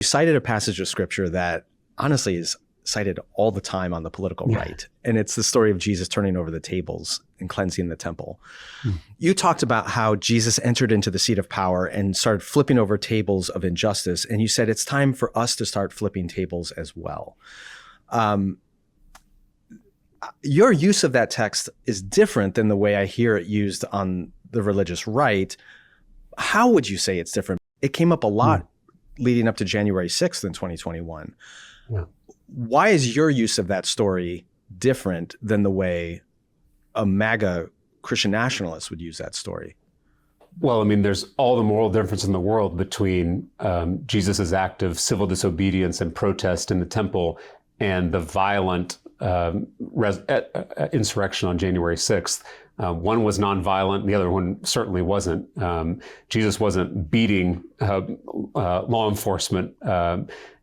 You cited a passage of scripture that honestly is cited all the time on the political right. And it's the story of Jesus turning over the tables and cleansing the temple. You talked about how Jesus entered into the seat of power and started flipping over tables of injustice. And you said it's time for us to start flipping tables as well. Your use of that text is different than the way I hear it used on the religious right. How would you say it's different? It came up a lot leading up to January 6th in 2021. Yeah. Why is your use of that story different than the way a MAGA Christian nationalist would use that story? Well, I mean, there's all the moral difference in the world between Jesus's act of civil disobedience and protest in the temple and the violent insurrection on January 6th. One was nonviolent, the other one certainly wasn't. Jesus wasn't beating law enforcement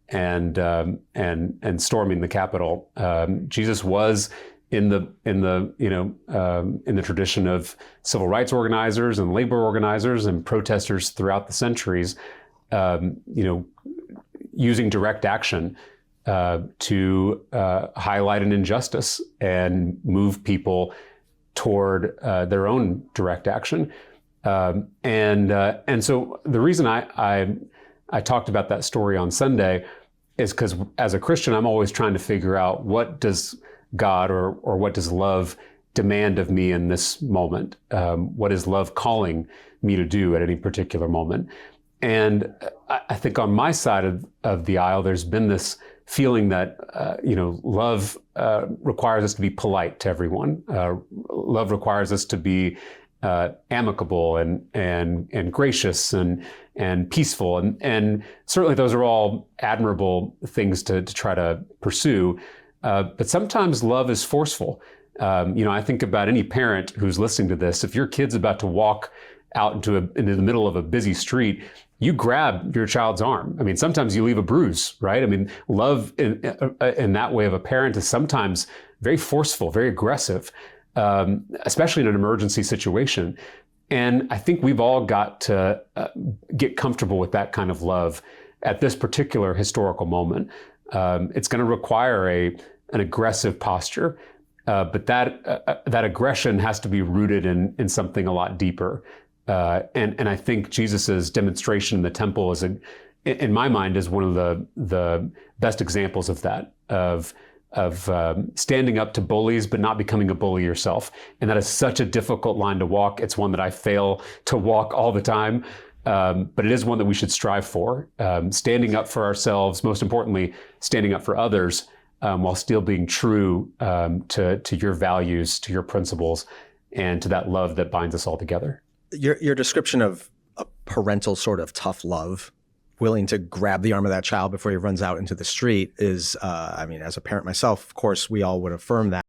and storming the Capitol. Jesus was in the tradition of civil rights organizers and labor organizers and protesters throughout the centuries, using direct action to highlight an injustice and move people toward their own direct action. And so the reason I talked about that story on Sunday is because as a Christian, I'm always trying to figure out what does God or what does love demand of me in this moment? What is love calling me to do at any particular moment? And I think on my side of the aisle, there's been this feeling that, love requires us to be polite to everyone. Love requires us to be amicable and gracious and peaceful. And certainly those are all admirable things to try to pursue. But sometimes love is forceful. I think about any parent who's listening to this. If your kid's about to walk out into the middle of a busy street, you grab your child's arm. I mean, sometimes you leave a bruise, right? I mean, love in that way of a parent is sometimes very forceful, very aggressive, especially in an emergency situation. And I think we've all got to get comfortable with that kind of love at this particular historical moment. It's going to require an aggressive posture, but that aggression has to be rooted in something a lot deeper. And I think Jesus's demonstration in the temple in my mind, is one of the best examples of that, of standing up to bullies, but not becoming a bully yourself. And that is such a difficult line to walk. It's one that I fail to walk all the time. But it is one that we should strive for, standing up for ourselves, most importantly, standing up for others, while still being true to your values, to your principles, and to that love that binds us all together. Your description of a parental sort of tough love, willing to grab the arm of that child before he runs out into the street is, as a parent myself, of course, we all would affirm that.